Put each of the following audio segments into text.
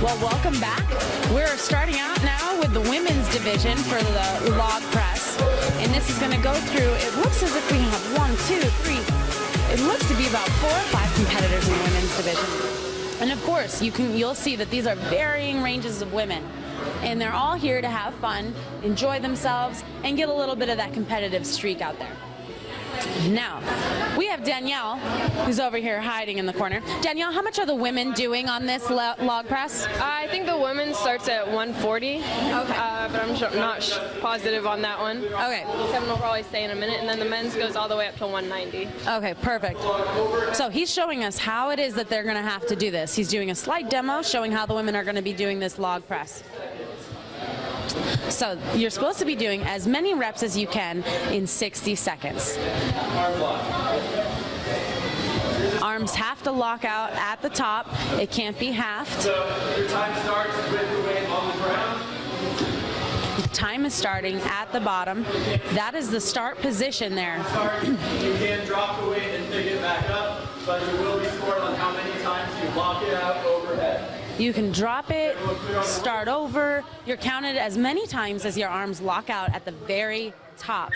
Well, welcome back. We're starting out now with the women's division for the log press. And this is going to go through, it looks as if we have 1, 2, 3. It looks to be about 4 or 5 competitors in the women's division. And of course, you'll see that these are varying ranges of women. And they're all here to have fun, enjoy themselves, and get a little bit of that competitive streak out there. Now, we have Danielle, who's over here hiding in the corner. Danielle, how much are the women doing on this log press? I think the women starts at 140, okay. But I'm not positive on that one. Okay. Kevin will probably say in a minute, and then the men's goes all the way up to 190. Okay, perfect. So he's showing us how it is that they're going to have to do this. He's doing a slight demo showing how the women are going to be doing this log press. So you're supposed to be doing as many reps as you can in 60 seconds. Arms have to lock out at the top. It can't be halved. So your time starts with the weight on the ground. The time is starting at the bottom. That is the start position there. You can drop the weight and pick it back up, but you will be scored on how many times you lock it out overhead. You can drop it, start over. You're counted as many times as your arms lock out at the very top.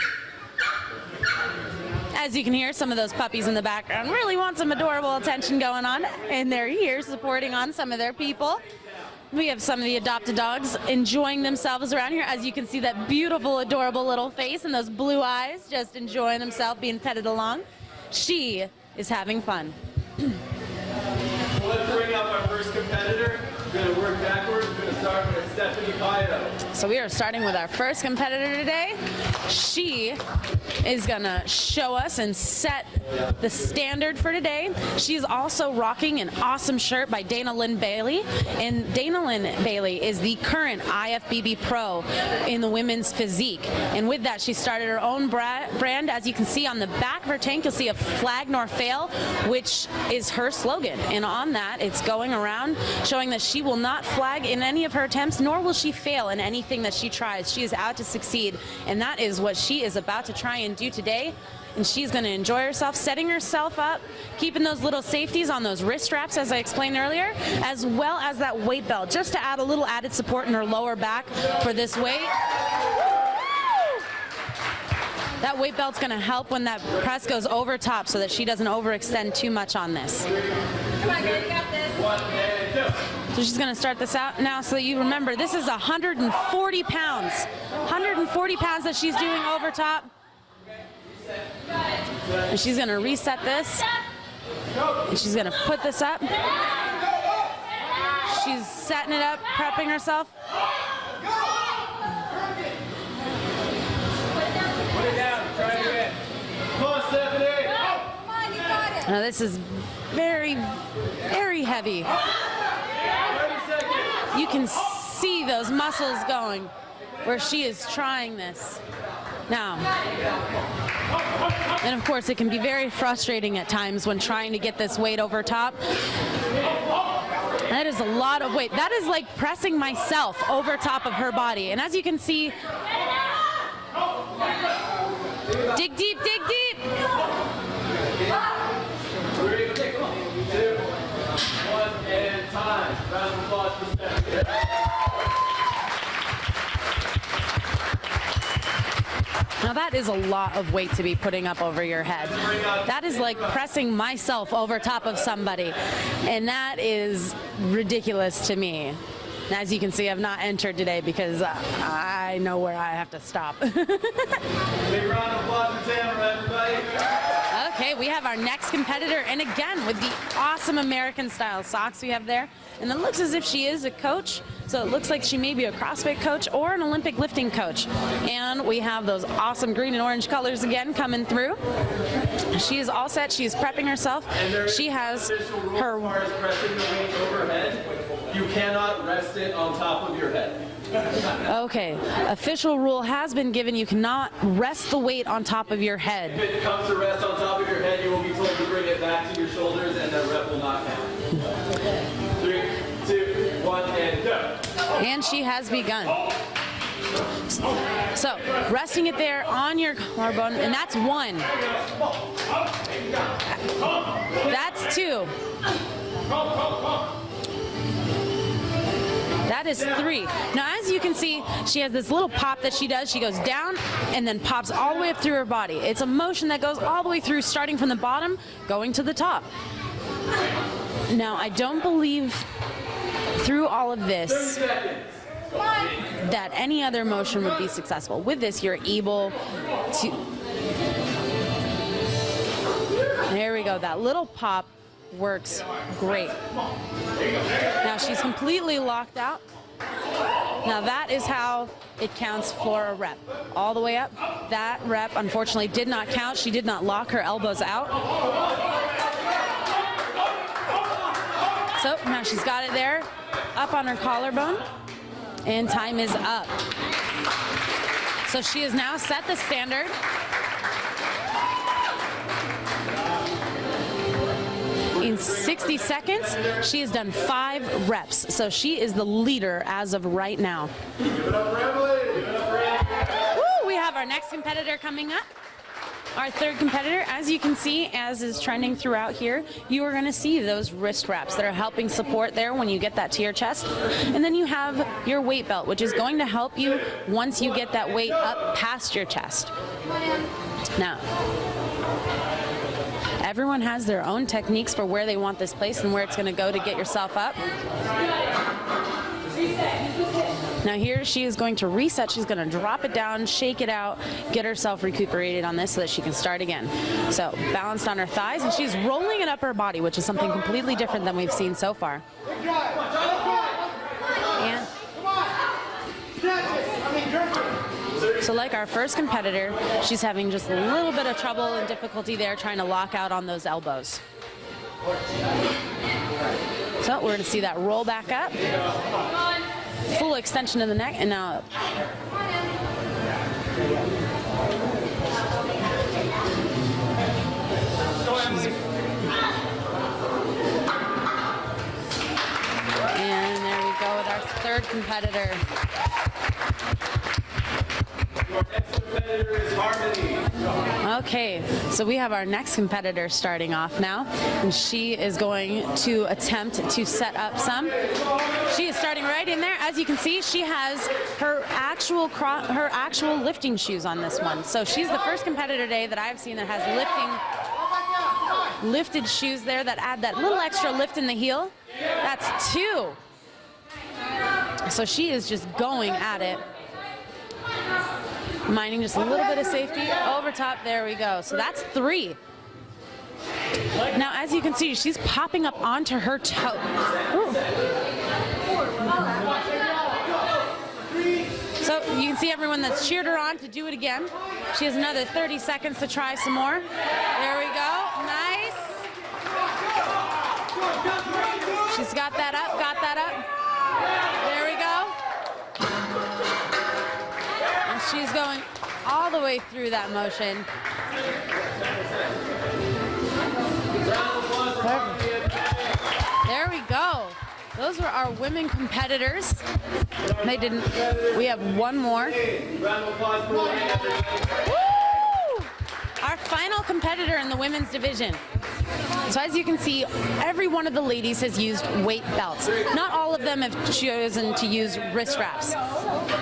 As you can hear, some of those puppies in the background really want some adorable attention going on, and they're here supporting on some of their people. We have some of the adopted dogs enjoying themselves around here. As you can see, that beautiful, adorable little face and those blue eyes just enjoying themselves being petted along. She is having fun. Let's bring up our first competitor. We're going to work backwards. We're going to start with Stephanie Paio. So we are starting with our first competitor today. She is going to show us and set the standard for today. She's also rocking an awesome shirt by Dana Lynn Bailey. And Dana Lynn Bailey is the current IFBB pro in the women's physique. And with that, she started her own brand. As you can see on the back of her tank, you'll see a flag nor fail, which is her slogan. And on that, it's going around showing that she will not flag in any of her attempts, nor will she fail in anything that she tries. She is out to succeed, and that is what she is about to try and do today. And she's going to enjoy herself, setting herself up, keeping those little safeties on those wrist straps, as I explained earlier, as well as that weight belt, just to add a little added support in her lower back for this weight. That weight belt's going to help when that press goes over top so that she doesn't overextend too much on this. Come on, girl, you got this. So she's going to start this out now so that you remember this is 140 pounds. 140 pounds that she's doing over top. And she's going to reset this. And she's going to put this up. She's setting it up, prepping herself. Put it down. Try it again. Come on, Stephanie. Come on, you got it. Now this is very, very heavy. 30 seconds. You can see those muscles going where she is trying this. Now, and of course it can be very frustrating at times when trying to get this weight over top. That is a lot of weight. That is like pressing myself over top of her body. And as you can see, dig deep, dig deep. 3, 2, 1, and time. Round of applause for Stephanie. Now that is a lot of weight to be putting up over your head. That is like pressing myself over top of somebody. And that is ridiculous to me. And as you can see, I've not entered today because I know where I have to stop. Big round of applause for Tamara, everybody. Okay, we have our next competitor, and again with the awesome American style socks we have there. And it looks as if she is a coach, so it looks like she may be a CrossFit coach or an Olympic lifting coach. And we have those awesome green and orange colors again coming through. She is all set, she is prepping herself. She has her... As far as pressing the weight overhead, you cannot rest it on top of your head. Okay, official rule has been given, you cannot rest the weight on top of your head. If it comes to rest on top of your head, you will be told to bring it back to your shoulders and that rep will not count. 3, 2, 1, and go. And she has begun. So, resting it there on your collarbone, and that's 1. That's 2. that is 3. Now, as you can see, she has this little pop that she does. She goes down and then pops all the way up through her body. It's a motion that goes all the way through, starting from the bottom, going to the top. Now, I don't believe through all of this that any other motion would be successful. With this, you're able to... There we go. That little pop works great. Now she's completely locked out. Now that is how it counts for a rep. All the way up. That rep, unfortunately, did not count. She did not lock her elbows out. So now she's got it there, up on her collarbone, and time is up. So she has now set the standard. In 60 seconds, she has done 5 reps. So she is the leader as of right now. Woo, we have our next competitor coming up. Our third competitor, as you can see, as is trending throughout here, you are going to see those wrist wraps that are helping support there when you get that to your chest. And then you have your weight belt, which is going to help you once you get that weight up past your chest. Now, everyone has their own techniques for where they want this place and where it's going to go to get yourself up. Now here she is going to reset. She's going to drop it down, shake it out, get herself recuperated on this so that she can start again. So balanced on her thighs, and she's rolling it up her body, which is something completely different than we've seen so far. And so like our first competitor, she's having just a little bit of trouble and difficulty there trying to lock out on those elbows. So we're going to see that roll back up. Full extension of the neck, and now and there we go with our third competitor. Okay, so we have our next competitor starting off now, and she is going to attempt to set up some. She is starting right in there. As you can see, she has her actual lifting shoes on this one. So she's the first competitor today that I've seen that has lifted shoes there that add that little extra lift in the heel. That's 2. So she is just going at it. Minding just a little bit of safety. Over top, there we go. So that's 3. Now, as you can see, she's popping up onto her toe. Ooh. So you can see everyone that's cheered her on to do it again. She has another 30 seconds to try some more. There we go. Nice. She's got that up, got that up. There we go. And she's going all the way through that motion. Perfect. There we go. Those were our women competitors. They didn't. We have one more. Woo! Our final competitor in the women's division. So as you can see, every one of the ladies has used weight belts. Not all of them have chosen to use wrist wraps.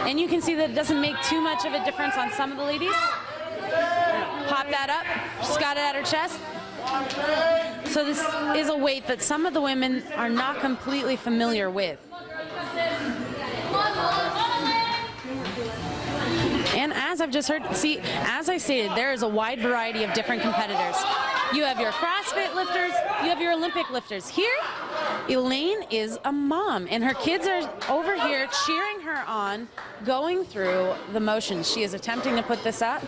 And you can see that it doesn't make too much of a difference on some of the ladies. Pop that up. She's got it at her chest. So this is a weight that some of the women are not completely familiar with. And as I've just heard, see, as I stated, there is a wide variety of different competitors. You have your CrossFit lifters, you have your Olympic lifters. Here, Elaine is a mom, and her kids are over here cheering her on, going through the motions. She is attempting to put this up.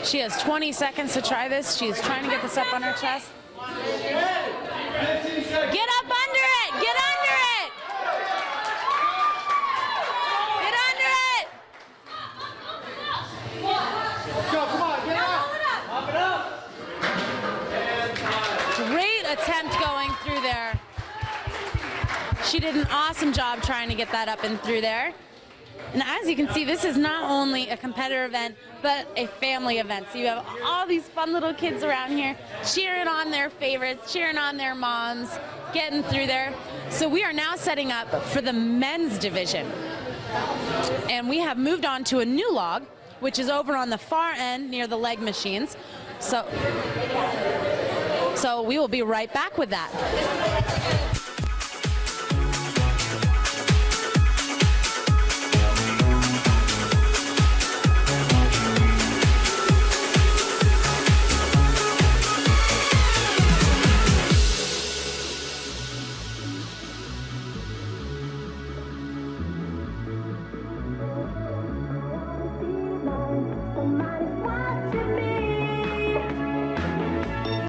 She has 20 seconds to try this. She's trying to get this up on her chest. Get up under it! Get under it! Get under it! Go, come on, get up! Pop it up! Great attempt going through there. She did an awesome job trying to get that up and through there. And as you can see, this is not only a competitor event, but a family event. So you have all these fun little kids around here cheering on their favorites, cheering on their moms, getting through there. So we are now setting up for the men's division. And we have moved on to a new log, which is over on the far end near the leg machines. So we will be right back with that.